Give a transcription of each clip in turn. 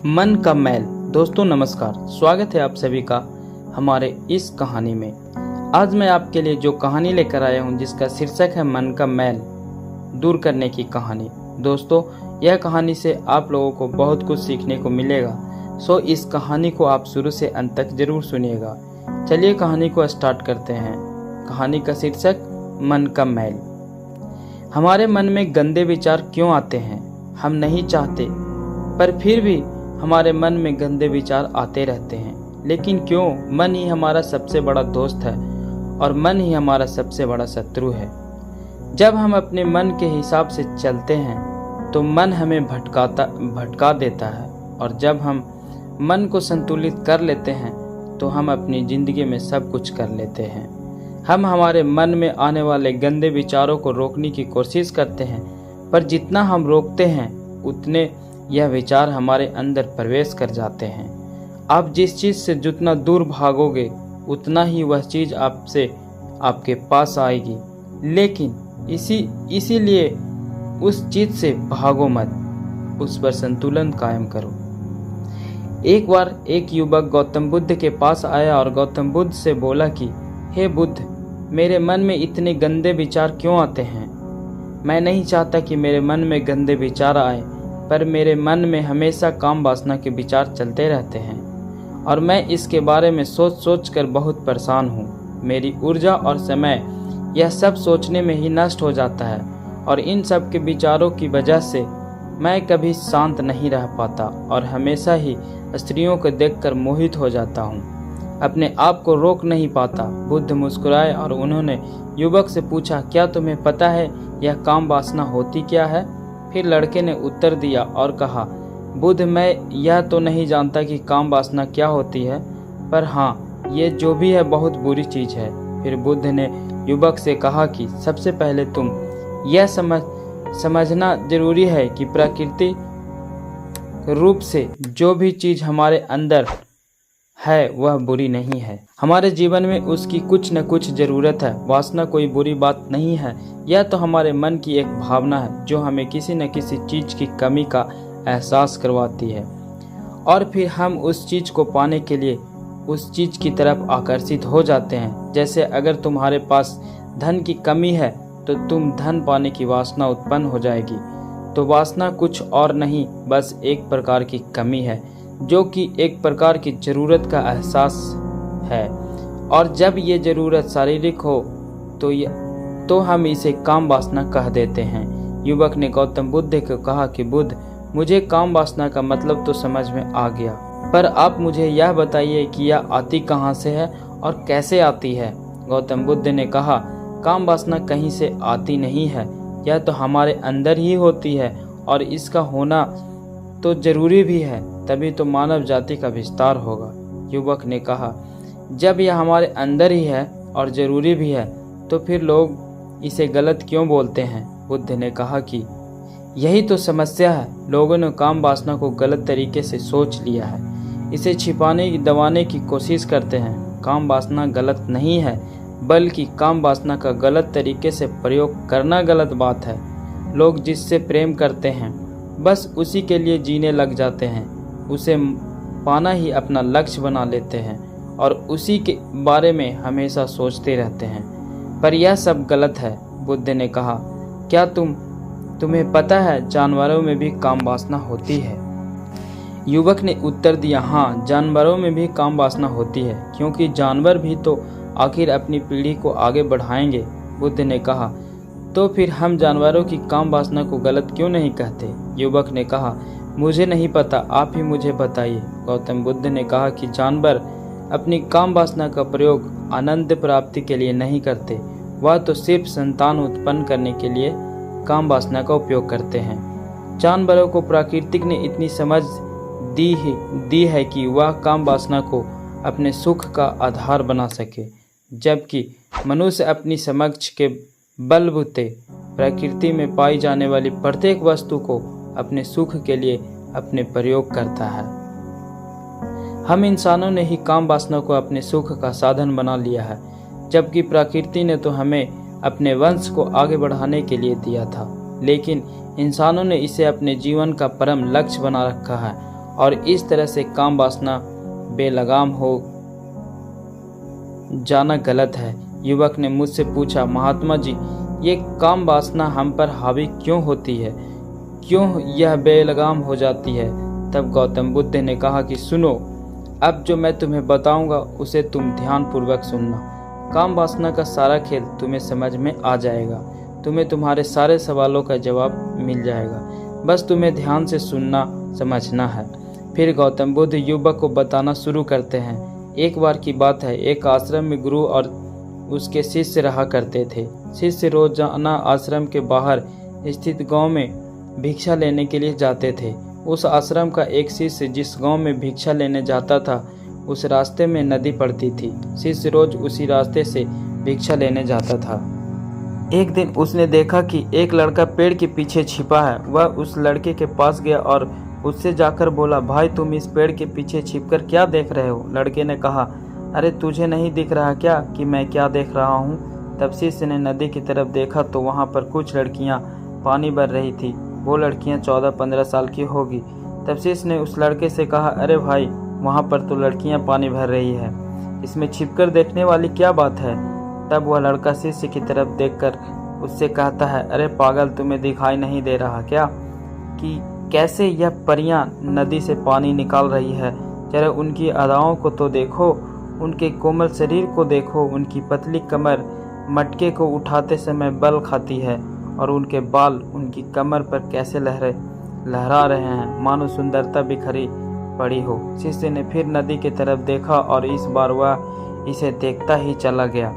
मन का मैल। दोस्तों नमस्कार, स्वागत है आप सभी का हमारे इस कहानी में। आज मैं आपके लिए जो कहानी लेकर आया हूं जिसका शीर्षक है मन का मैल दूर करने की कहानी। दोस्तों यह कहानी से आप लोगों को बहुत कुछ सीखने को मिलेगा, सो इस कहानी को आप शुरू से अंत तक जरूर सुनिएगा। चलिए कहानी को स्टार्ट करते हैं। कहानी का शीर्षक मन का मैल। हमारे मन में गंदे विचार क्यों आते हैं? हम नहीं चाहते, पर फिर भी हमारे मन में गंदे विचार आते रहते हैं। लेकिन क्यों? मन ही हमारा सबसे बड़ा दोस्त है और मन ही हमारा सबसे बड़ा शत्रु है। जब हम अपने मन के हिसाब से चलते हैं तो मन हमें भटका देता है, और जब हम मन को संतुलित कर लेते हैं तो हम अपनी जिंदगी में सब कुछ कर लेते हैं। हम हमारे मन में आने वाले गंदे विचारों को रोकने की कोशिश करते हैं, पर जितना हम रोकते हैं उतने यह विचार हमारे अंदर प्रवेश कर जाते हैं। आप जिस चीज़ से जितना दूर भागोगे उतना ही वह चीज़ आपसे आपके पास आएगी। लेकिन इसीलिए उस चीज़ से भागो मत, उस पर संतुलन कायम करो। एक बार एक युवक गौतम बुद्ध के पास आया और गौतम बुद्ध से बोला कि हे बुद्ध, मेरे मन में इतने गंदे विचार क्यों आते हैं? मैं नहीं चाहता कि मेरे मन में गंदे विचार आए, पर मेरे मन में हमेशा काम वासना के विचार चलते रहते हैं और मैं इसके बारे में सोच कर बहुत परेशान हूँ। मेरी ऊर्जा और समय यह सब सोचने में ही नष्ट हो जाता है, और इन सब के विचारों की वजह से मैं कभी शांत नहीं रह पाता और हमेशा ही स्त्रियों को देखकर मोहित हो जाता हूँ। अपने आप को रोक नहीं पाता। बुद्ध मुस्कुराए और उन्होंने युवक से पूछा, क्या तुम्हें पता है यह काम वासना होती क्या है? फिर लड़के ने उत्तर दिया और कहा, बुद्ध, मैं यह तो नहीं जानता कि काम वासना क्या होती है, पर हाँ, ये जो भी है बहुत बुरी चीज़ है। फिर बुद्ध ने युवक से कहा कि सबसे पहले तुम यह समझना जरूरी है कि प्राकृतिक रूप से जो भी चीज़ हमारे अंदर है वह बुरी नहीं है। हमारे जीवन में उसकी कुछ न कुछ ज़रूरत है। वासना कोई बुरी बात नहीं है, यह तो हमारे मन की एक भावना है जो हमें किसी न किसी चीज़ की कमी का एहसास करवाती है, और फिर हम उस चीज़ को पाने के लिए उस चीज़ की तरफ आकर्षित हो जाते हैं। जैसे अगर तुम्हारे पास धन की कमी है तो तुम धन पाने की वासना उत्पन्न हो जाएगी। तो वासना कुछ और नहीं, बस एक प्रकार की कमी है जो कि एक प्रकार की ज़रूरत का एहसास है, और जब ये ज़रूरत शारीरिक हो तो हम इसे काम वासना कह देते हैं। युवक ने गौतम बुद्ध को कहा कि बुद्ध, मुझे काम वासना का मतलब तो समझ में आ गया, पर आप मुझे यह बताइए कि यह आती कहाँ से है और कैसे आती है? गौतम बुद्ध ने कहा, काम वासना कहीं से आती नहीं है, यह तो हमारे अंदर ही होती है, और इसका होना तो जरूरी भी है, तभी तो मानव जाति का विस्तार होगा। युवक ने कहा, जब यह हमारे अंदर ही है और ज़रूरी भी है तो फिर लोग इसे गलत क्यों बोलते हैं? बुद्ध ने कहा कि यही तो समस्या है, लोगों ने काम वासना को गलत तरीके से सोच लिया है, इसे छिपाने दबाने की कोशिश करते हैं। काम वासना गलत नहीं है, बल्कि काम वासना का गलत तरीके से प्रयोग करना गलत बात है। लोग जिससे प्रेम करते हैं बस उसी के लिए जीने लग जाते हैं, उसे पाना ही अपना लक्ष्य बना लेते हैं और उसी के बारे में हमेशा सोचते रहते हैं, पर यह सब गलत है। बुद्ध ने कहा, क्या तुम्हें पता है जानवरों में भी काम वासना होती है? युवक ने उत्तर दिया, हाँ, जानवरों में भी काम वासना होती है, क्योंकि जानवर भी तो आखिर अपनी पीढ़ी को आगे बढ़ाएंगे। बुद्ध ने कहा, तो फिर हम जानवरों की काम वासना को गलत क्यों नहीं कहते? युवक ने कहा, मुझे नहीं पता, आप ही मुझे बताइए। गौतम बुद्ध ने कहा कि जानवर अपनी काम वासना का प्रयोग आनंद प्राप्ति के लिए नहीं करते, वह तो सिर्फ संतान उत्पन्न करने के लिए काम वासना का उपयोग करते हैं। जानवरों को प्रकृति ने इतनी समझ दी है कि वह काम वासना को अपने सुख का आधार बना सके, जबकि मनुष्य अपनी समझ के बलबूते प्रकृति में पाई जाने वाली प्रत्येक वस्तु को अपने सुख के लिए अपने प्रयोग करता है। हम इंसानों ने ही काम वासना को अपने सुख का साधन बना लिया है, जबकि प्रकृति ने तो हमें अपने वंश को आगे बढ़ाने के लिए दिया था, लेकिन इंसानों ने इसे अपने जीवन का परम लक्ष्य बना रखा है और इस तरह से काम वासना बेलगाम हो जाना गलत है। युवक ने मुझसे पूछा, महात्मा जी, ये काम वासना हम पर हावी क्यों होती है, क्यों यह बेलगाम हो जाती है? तब गौतम बुद्ध ने कहा कि सुनो, अब जो मैं तुम्हें बताऊंगा उसे तुम ध्यान पूर्वक सुनना। काम वासना का सारा खेल तुम्हें समझ में आ जाएगा, तुम्हें तुम्हारे सारे सवालों का जवाब मिल जाएगा, बस तुम्हें ध्यान से सुनना समझना है। फिर गौतम बुद्ध युवक को बताना शुरू करते हैं। एक बार की बात है, एक आश्रम में गुरु और उसके शिष्य रहा करते थे। शिष्य रोजाना आश्रम के बाहर स्थित गांव में भिक्षा लेने के लिए जाते थे। उस आश्रम का एक शिष्य जिस गांव में भिक्षा लेने जाता था, उस रास्ते में नदी पड़ती थी। शिष्य रोज उसी रास्ते से भिक्षा लेने जाता था। एक दिन उसने देखा कि एक लड़का पेड़ के पीछे छिपा है। वह उस लड़के के पास गया और उससे जाकर बोला, भाई तुम इस पेड़ के पीछे छिपकर क्या देख रहे हो? लड़के ने कहा, अरे तुझे नहीं दिख रहा क्या कि मैं क्या देख रहा हूँ? तब शिष्य ने नदी की तरफ देखा तो वहाँ पर कुछ लड़कियाँ पानी भर रही थी। वो लड़कियाँ 14-15 साल की होगी। तब शिष्य ने उस लड़के से कहा, अरे भाई, वहाँ पर तो लड़कियाँ पानी भर रही है, इसमें छिपकर देखने वाली क्या बात है? तब वह लड़का शिष्य की तरफ देखकर उससे कहता है, अरे पागल, तुम्हें दिखाई नहीं दे रहा क्या कि कैसे यह परियां नदी से पानी निकाल रही है? जरा उनकी अदाओं को तो देखो, उनके कोमल शरीर को देखो, उनकी पतली कमर मटके को उठाते समय बल खाती है और उनके बाल उनकी कमर पर कैसे लहरा रहे हैं, मानो सुंदरता बिखरी पड़ी हो। शिष्य ने फिर नदी की तरफ देखा और इस बार वह इसे देखता ही चला गया।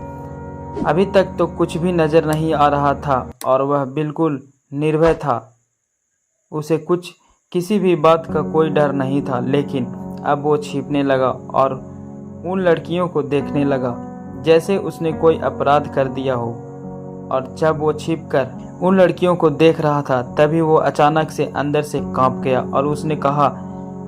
अभी तक तो कुछ भी नजर नहीं आ रहा था और वह बिल्कुल निर्भय था। उसे किसी भी बात का कोई डर नहीं था। लेकिन अब वो छिपने लगा और उन लड़कियों को देखने लगा जैसे उसने कोई अपराध कर दिया हो। और जब वो छिपकर उन लड़कियों को देख रहा था, तभी वो अचानक से अंदर से कांप गया और उसने कहा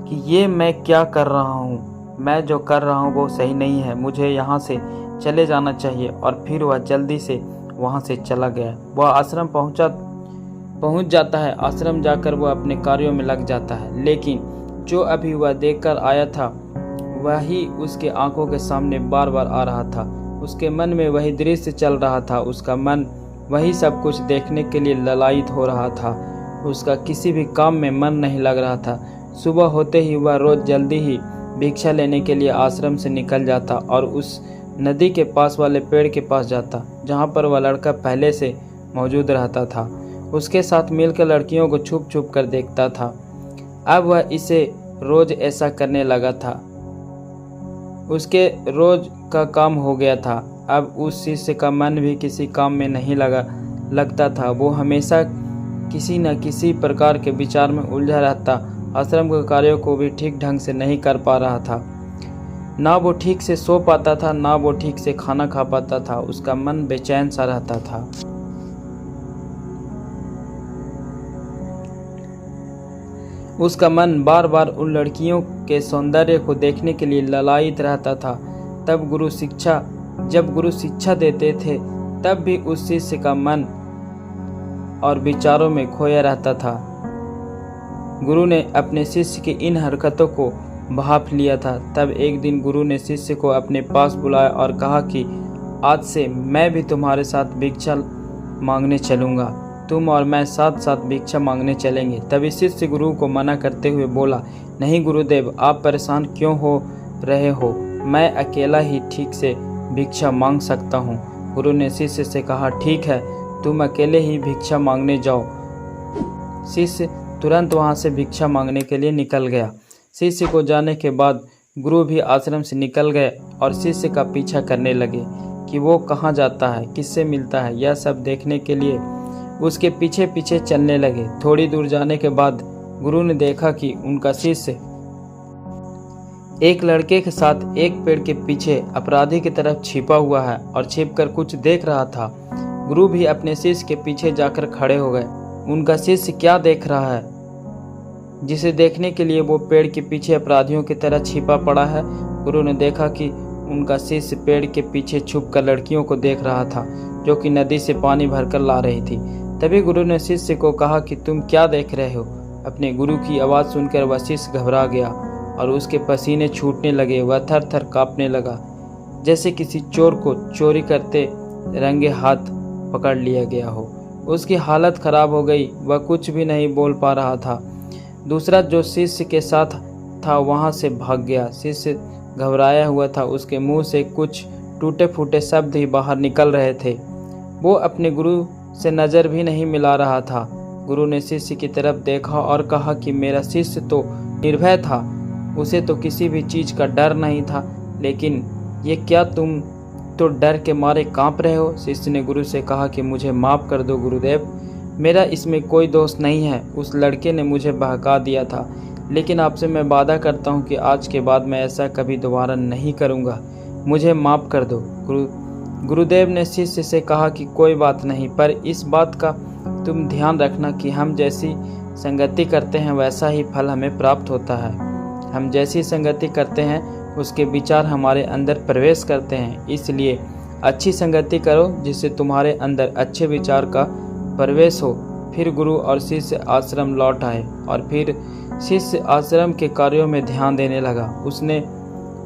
कि ये मैं क्या कर रहा हूँ? मैं जो कर रहा हूँ वो सही नहीं है, मुझे यहाँ से चले जाना चाहिए। और फिर वह जल्दी से वहाँ से चला गया। वह आश्रम पहुँच जाता है। आश्रम जाकर वह अपने कार्यों में लग जाता है। लेकिन जो अभी वह देखकर आया था वही उसके आंखों के सामने बार बार आ रहा था। उसके मन में वही दृश्य चल रहा था। उसका मन वही सब कुछ देखने के लिए ललायित हो रहा था। उसका किसी भी काम में मन नहीं लग रहा था। सुबह होते ही वह रोज जल्दी ही भिक्षा लेने के लिए आश्रम से निकल जाता और उस नदी के पास वाले पेड़ के पास जाता जहाँ पर वह लड़का पहले से मौजूद रहता था। उसके साथ मिलकर लड़कियों को छुप छुप कर देखता था। अब वह इसे रोज ऐसा करने लगा था। उसके रोज का काम हो गया था। अब उस शिष्य का मन भी किसी काम में नहीं लगता था। वो हमेशा किसी न किसी प्रकार के विचार में उलझा रहता। आश्रम के कार्यों को भी ठीक ढंग से नहीं कर पा रहा था। ना वो ठीक से सो पाता था, ना वो ठीक से खाना खा पाता था। उसका मन बेचैन सा रहता था। उसका मन बार बार उन लड़कियों के सौंदर्य को देखने के लिए ललायित रहता था। जब गुरु शिक्षा देते थे तब भी उस शिष्य का मन और विचारों में खोया रहता था। गुरु ने अपने शिष्य की इन हरकतों को भाप लिया था। तब एक दिन गुरु ने शिष्य को अपने पास बुलाया और कहा कि आज से मैं भी तुम्हारे साथ भिक्षा मांगने चलूँगा। तुम और मैं साथ साथ भिक्षा मांगने चलेंगे। तभी शिष्य गुरु को मना करते हुए बोला, नहीं गुरुदेव, आप परेशान क्यों हो रहे हो? मैं अकेला ही ठीक से भिक्षा मांग सकता हूँ। गुरु ने शिष्य से कहा, ठीक है, तुम अकेले ही भिक्षा मांगने जाओ। शिष्य तुरंत वहाँ से भिक्षा मांगने के लिए निकल गया। शिष्य को जाने के बाद गुरु भी आश्रम से निकल गए और शिष्य का पीछा करने लगे कि वो कहाँ जाता है, किससे मिलता है। यह सब देखने के लिए उसके पीछे पीछे चलने लगे। थोड़ी दूर जाने के बाद गुरु ने देखा कि उनका शिष्य एक लड़के के साथ एक पेड़ के पीछे अपराधी की तरफ छिपा हुआ है और छिपकर कुछ देख रहा था। गुरु भी अपने शिष्य के पीछे जाकर खड़े हो गए। उनका शिष्य क्या देख रहा है जिसे देखने के लिए वो पेड़ के पीछे अपराधियों की तरह छिपा पड़ा है? गुरु ने देखा कि उनका शिष्य पेड़ के पीछे छुपकर लड़कियों को देख रहा था जो कि नदी से पानी भरकर ला रही थी। तभी गुरु ने शिष्य को कहा कि तुम क्या देख रहे हो? अपने गुरु की आवाज़ सुनकर वह शिष्य घबरा गया और उसके पसीने छूटने लगे। वह थर थर काँपने लगा, जैसे किसी चोर को चोरी करते रंगे हाथ पकड़ लिया गया हो। उसकी हालत खराब हो गई, वह कुछ भी नहीं बोल पा रहा था। दूसरा जो शिष्य के साथ था वहाँ से भाग गया। शिष्य घबराया हुआ था, उसके मुंह से कुछ टूटे फूटे शब्द ही बाहर निकल रहे थे। वो अपने गुरु से नज़र भी नहीं मिला रहा था। गुरु ने शिष्य की तरफ देखा और कहा कि मेरा शिष्य तो निर्भय था, उसे तो किसी भी चीज़ का डर नहीं था, लेकिन ये क्या तुम तो डर के मारे कांप रहे हो? शिष्य ने गुरु से कहा कि मुझे माफ़ कर दो गुरुदेव, मेरा इसमें कोई दोष नहीं है। उस लड़के ने मुझे बहका दिया था, लेकिन आपसे मैं वादा करता हूँ कि आज के बाद मैं ऐसा कभी दोबारा नहीं करूँगा। मुझे माफ़ कर दो। गुरुदेव ने शिष्य से कहा कि कोई बात नहीं, पर इस बात का तुम ध्यान रखना कि हम जैसी संगति करते हैं वैसा ही फल हमें प्राप्त होता है। हम जैसी संगति करते हैं उसके विचार हमारे अंदर प्रवेश करते हैं, इसलिए अच्छी संगति करो जिससे तुम्हारे अंदर अच्छे विचार का प्रवेश हो। फिर गुरु और शिष्य आश्रम लौट आए और फिर शिष्य आश्रम के कार्यों में ध्यान देने लगा। उसने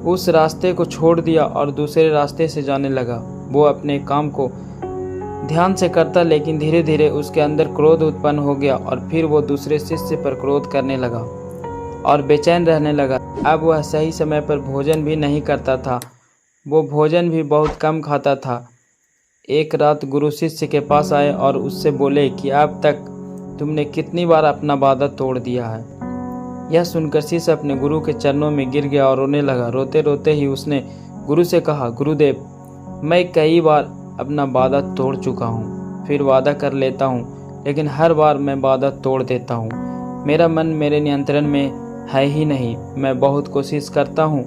उस रास्ते को छोड़ दिया और दूसरे रास्ते से जाने लगा। वो अपने काम को ध्यान से करता, लेकिन धीरे धीरे उसके अंदर क्रोध उत्पन्न हो गया और फिर वो दूसरे शिष्य पर क्रोध करने लगा और बेचैन रहने लगा। अब वह सही समय पर भोजन भी नहीं करता था, वो भोजन भी बहुत कम खाता था। एक रात गुरु शिष्य के पास आए और उससे बोले कि अब तक तुमने कितनी बार अपना वादा तोड़ दिया है। यह सुनकर शिष्य अपने गुरु के चरणों में गिर गया और रोने लगा। रोते रोते ही उसने गुरु से कहा, गुरुदेव, मैं कई बार अपना वादा तोड़ चुका हूँ, फिर वादा कर लेता हूँ, लेकिन हर बार मैं वादा तोड़ देता हूँ। मेरा मन मेरे नियंत्रण में है ही नहीं। मैं बहुत कोशिश करता हूँ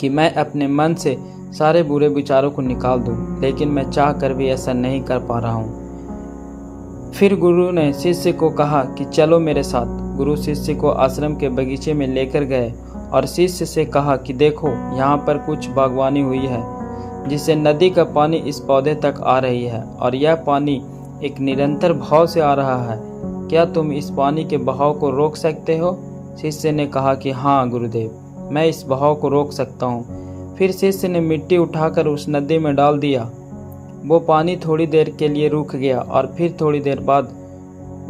कि मैं अपने मन से सारे बुरे विचारों को निकाल दूँ, लेकिन मैं चाह कर भी ऐसा नहीं कर पा रहा हूँ। फिर गुरु ने शिष्य को कहा कि चलो मेरे साथ। गुरु शिष्य को आश्रम के बगीचे में लेकर गए और शिष्य से कहा कि देखो, यहाँ पर कुछ बागवानी हुई है जिससे नदी का पानी इस पौधे तक आ रही है और यह पानी एक निरंतर बहाव से आ रहा है। क्या तुम इस पानी के बहाव को रोक सकते हो? शिष्य ने कहा कि हाँ गुरुदेव, मैं इस बहाव को रोक सकता हूँ। फिर शिष्य ने मिट्टी उठाकर उस नदी में डाल दिया। वो पानी थोड़ी देर के लिए रुक गया और फिर थोड़ी देर बाद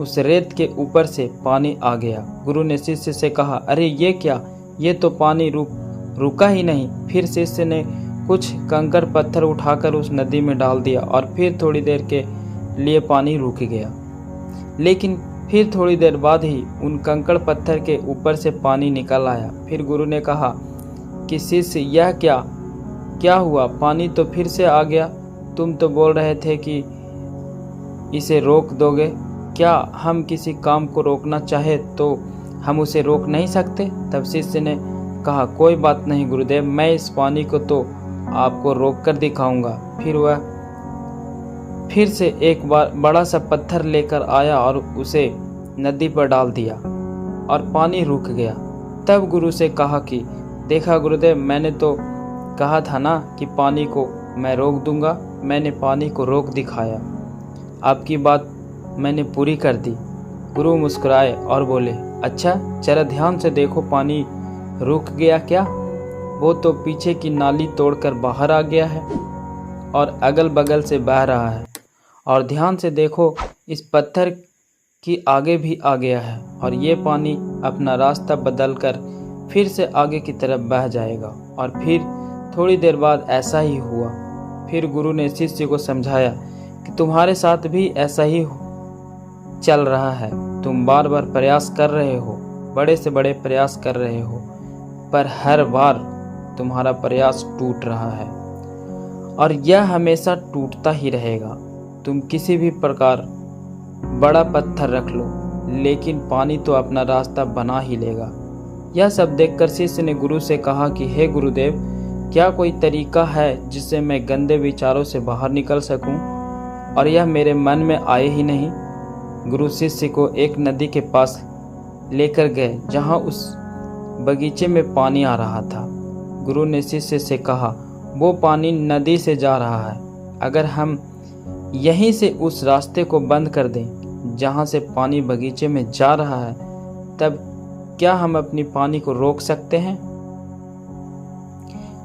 उस रेत के ऊपर से पानी आ गया। गुरु ने शिष्य से कहा, अरे ये क्या, ये तो पानी रुका ही नहीं। फिर शिष्य ने कुछ कंकड़ पत्थर उठाकर उस नदी में डाल दिया और फिर थोड़ी देर के लिए पानी रुक गया, लेकिन फिर थोड़ी देर बाद ही उन कंकड़ पत्थर के ऊपर से पानी निकल आया। फिर गुरु ने कहा कि शिष्य, यह क्या हुआ? पानी तो फिर से आ गया। तुम तो बोल रहे थे कि इसे रोक दोगे। क्या हम किसी काम को रोकना चाहे तो हम उसे रोक नहीं सकते? तब शिष्य ने कहा, कोई बात नहीं गुरुदेव, मैं इस पानी को तो आपको रोक कर दिखाऊंगा। फिर वह फिर से एक बार बड़ा सा पत्थर लेकर आया और उसे नदी पर डाल दिया और पानी रुक गया। तब गुरु से कहा कि देखा गुरुदेव, मैंने तो कहा था ना कि पानी को मैं रोक दूंगा। मैंने पानी को रोक दिखाया, आपकी बात मैंने पूरी कर दी। गुरु मुस्कुराए और बोले, अच्छा जरा ध्यान से देखो, पानी रुक गया क्या? वो तो पीछे की नाली तोड़कर बाहर आ गया है और अगल बगल से बह रहा है। और ध्यान से देखो, इस पत्थर की आगे भी आ गया है और ये पानी अपना रास्ता बदलकर फिर से आगे की तरफ बह जाएगा। और फिर थोड़ी देर बाद ऐसा ही हुआ। फिर गुरु ने शिष्य को समझाया कि तुम्हारे साथ भी ऐसा ही चल रहा है। तुम बार बार प्रयास कर रहे हो, बड़े से बड़े प्रयास कर रहे हो, पर हर बार तुम्हारा प्रयास टूट रहा है और यह हमेशा टूटता ही रहेगा। तुम किसी भी प्रकार बड़ा पत्थर रख लो, लेकिन पानी तो अपना रास्ता बना ही लेगा। यह सब देखकर शिष्य ने गुरु से कहा कि हे गुरुदेव, क्या कोई तरीका है जिससे मैं गंदे विचारों से बाहर निकल सकूं और यह मेरे मन में आए ही नहीं? गुरु शिष्य को एक नदी के पास लेकर गए जहां उस बगीचे में पानी आ रहा था। गुरु ने शिष्य से कहा, वो पानी नदी से जा रहा है। अगर हम यहीं से उस रास्ते को बंद कर दें जहाँ से पानी बगीचे में जा रहा है, तब क्या हम अपनी पानी को रोक सकते हैं?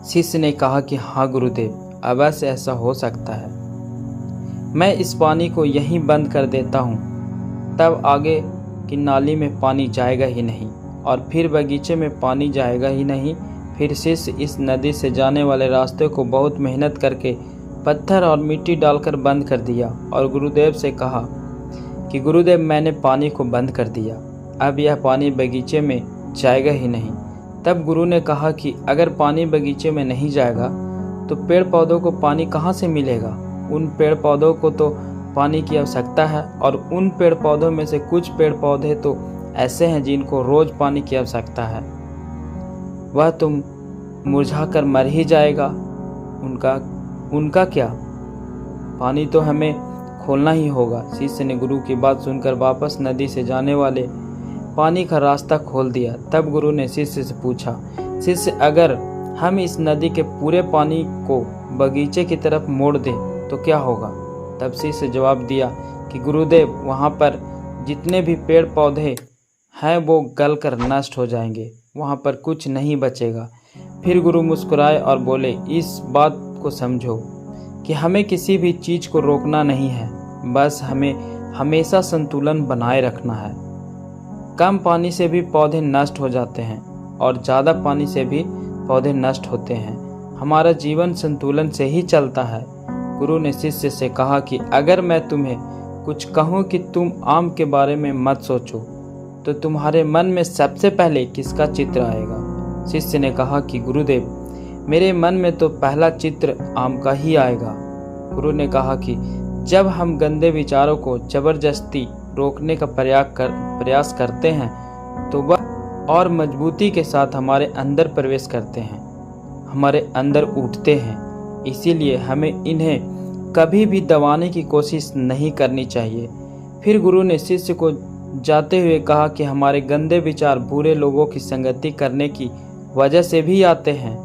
शिष्य ने कहा कि हाँ गुरुदेव, अवश्य ऐसा हो सकता है। मैं इस पानी को यहीं बंद कर देता हूँ, तब आगे की नाली में पानी जाएगा ही नहीं और फिर बगीचे में पानी जाएगा ही नहीं। फिर शिष्य इस नदी से जाने वाले रास्ते को बहुत मेहनत करके पत्थर और मिट्टी डालकर बंद कर दिया और गुरुदेव से कहा कि गुरुदेव, मैंने पानी को बंद कर दिया, अब यह पानी बगीचे में जाएगा ही नहीं। तब गुरु ने कहा कि अगर पानी बगीचे में नहीं जाएगा तो पेड़ पौधों को पानी कहाँ से मिलेगा? उन पेड़ पौधों को तो पानी की आवश्यकता है और उन पेड़ पौधों में से कुछ पेड़ पौधे तो ऐसे हैं जिनको रोज पानी की आवश्यकता है। वह तो मुरझा कर मर ही जाएगा, उनका क्या? पानी तो हमें खोलना ही होगा। शिष्य ने गुरु की बात सुनकर वापस नदी से जाने वाले पानी का रास्ता खोल दिया। तब गुरु ने शिष्य से पूछा, शिष्य, अगर हम इस नदी के पूरे पानी को बगीचे की तरफ मोड़ दें तो क्या होगा? तब शिष्य जवाब दिया कि गुरुदेव, वहाँ पर जितने भी पेड़ पौधे हैं वो गल कर नष्ट हो जाएंगे, वहाँ पर कुछ नहीं बचेगा। फिर गुरु मुस्कुराए और बोले, इस बात को समझो कि हमें किसी भी चीज़ को रोकना नहीं है, बस हमें हमेशा संतुलन बनाए रखना है। कम पानी से भी पौधे नष्ट हो जाते हैं और ज़्यादा पानी से भी पौधे नष्ट होते हैं। हमारा जीवन संतुलन से ही चलता है। गुरु ने शिष्य से कहा कि अगर मैं तुम्हें कुछ कहूँ कि तुम आम के बारे में मत सोचो, तो तुम्हारे मन में सबसे पहले किसका चित्र आएगा? शिष्य ने कहा कि गुरुदेव, मेरे मन में तो पहला चित्र आम का ही आएगा। गुरु ने कहा कि जब हम गंदे विचारों को जबरदस्ती रोकने का प्रयास करते हैं तो वह और मजबूती के साथ हमारे अंदर प्रवेश करते हैं, हमारे अंदर उठते हैं। इसीलिए हमें इन्हें कभी भी दबाने की कोशिश नहीं करनी चाहिए। फिर गुरु ने शिष्य को जाते हुए कहा कि हमारे गंदे विचार बुरे लोगों की संगति करने की वजह से भी आते हैं।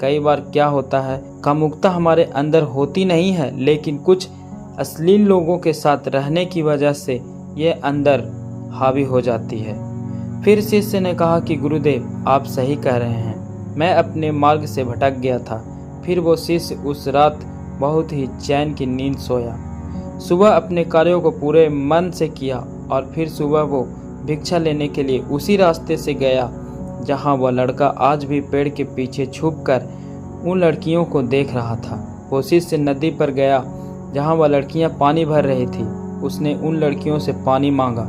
कई बार क्या होता है, कामुकता हमारे अंदर होती नहीं है, लेकिन कुछ अश्लील लोगों के साथ रहने की वजह से ये अंदर हावी हो जाती है। फिर शिष्य ने कहा कि गुरुदेव, आप सही कह रहे हैं, मैं अपने मार्ग से भटक गया था। फिर वो शिष्य उस रात बहुत ही चैन की नींद सोया। सुबह अपने कार्यों को पूरे मन से किया और फिर सुबह वो भिक्षा लेने के लिए उसी रास्ते से गया जहाँ वह लड़का आज भी पेड़ के पीछे छुपकर उन लड़कियों को देख रहा था। वो शिष्य नदी पर गया जहाँ वह लड़कियाँ पानी भर रही थी। उसने उन लड़कियों से पानी मांगा।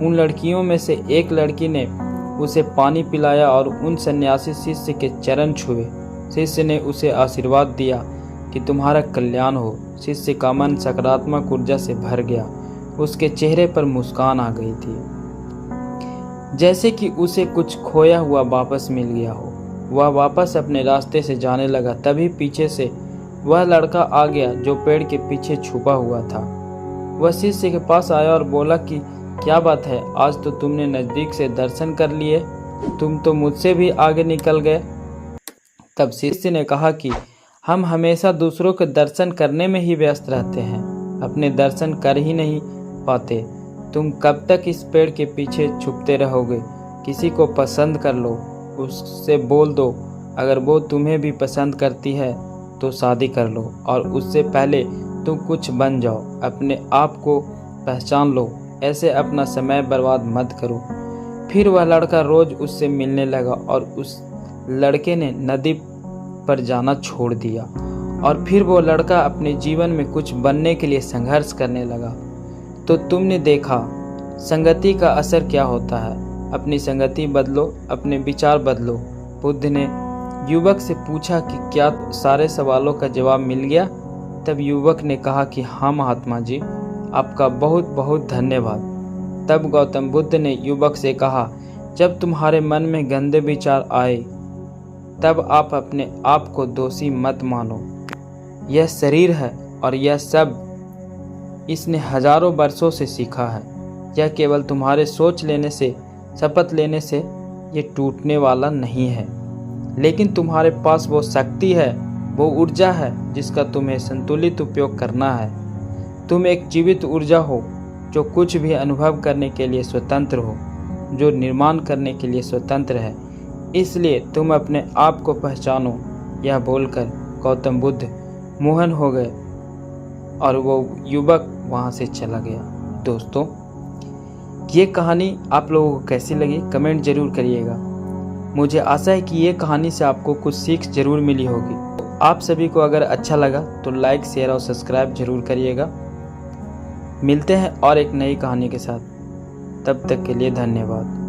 उन लड़कियों में से एक लड़की ने उसे पानी पिलाया और उन सन्यासी शिष्य के चरण छुए। शिष्य ने उसे आशीर्वाद दिया कि तुम्हारा कल्याण हो। शिष्य का मन सकारात्मक ऊर्जा से भर गया। उसके चेहरे पर मुस्कान आ गई थी, जैसे कि उसे कुछ खोया हुआ वापस मिल गया हो। वह वापस अपने रास्ते से जाने लगा। तभी पीछे से वह लड़का आ गया जो पेड़ के पीछे छुपा हुआ था। वह शिष्य के पास आया और बोला कि क्या बात है, आज तो तुमने नज़दीक से दर्शन कर लिए, तुम तो मुझसे भी आगे निकल गए। तब शिष्य ने कहा कि हम हमेशा दूसरों के दर्शन करने में ही व्यस्त रहते हैं, अपने दर्शन कर ही नहीं पाते। तुम कब तक इस पेड़ के पीछे छुपते रहोगे? किसी को पसंद कर लो, उससे बोल दो। अगर वो तुम्हें भी पसंद करती है तो शादी कर लो और उससे पहले तुम कुछ बन जाओ। अपने आप को पहचान लो, ऐसे अपना समय बर्बाद मत करो। फिर वह लड़का रोज उससे मिलने लगा और उस लड़के ने नदी पर जाना छोड़ दिया। और फिर वो लड़का अपने जीवन में कुछ बनने के लिए संघर्ष करने लगा। तो तुमने देखा संगति का असर क्या होता है। अपनी संगति बदलो, अपने विचार बदलो। बुद्ध ने युवक से पूछा कि क्या सारे सवालों का जवाब मिल गया? तब युवक ने कहा कि हाँ महात्मा जी, आपका बहुत बहुत धन्यवाद। तब गौतम बुद्ध ने युवक से कहा, जब तुम्हारे मन में गंदे विचार आए तब आप अपने आप को दोषी मत मानो। यह शरीर है और यह सब इसने हजारों वर्षों से सीखा है। यह केवल तुम्हारे सोच लेने से, शपथ लेने से ये टूटने वाला नहीं है, लेकिन तुम्हारे पास वो शक्ति है, वो ऊर्जा है जिसका तुम्हें संतुलित उपयोग करना है। तुम एक जीवित ऊर्जा हो जो कुछ भी अनुभव करने के लिए स्वतंत्र हो, जो निर्माण करने के लिए स्वतंत्र है। इसलिए तुम अपने आप को पहचानो। यह बोलकर गौतम बुद्ध मोहन हो गए और वो युवक वहाँ से चला गया। दोस्तों, ये कहानी आप लोगों को कैसी लगी कमेंट जरूर करिएगा। मुझे आशा है कि ये कहानी से आपको कुछ सीख जरूर मिली होगी। आप सभी को अगर अच्छा लगा तो लाइक, शेयर और सब्सक्राइब जरूर करिएगा। मिलते हैं और एक नई कहानी के साथ। तब तक के लिए धन्यवाद।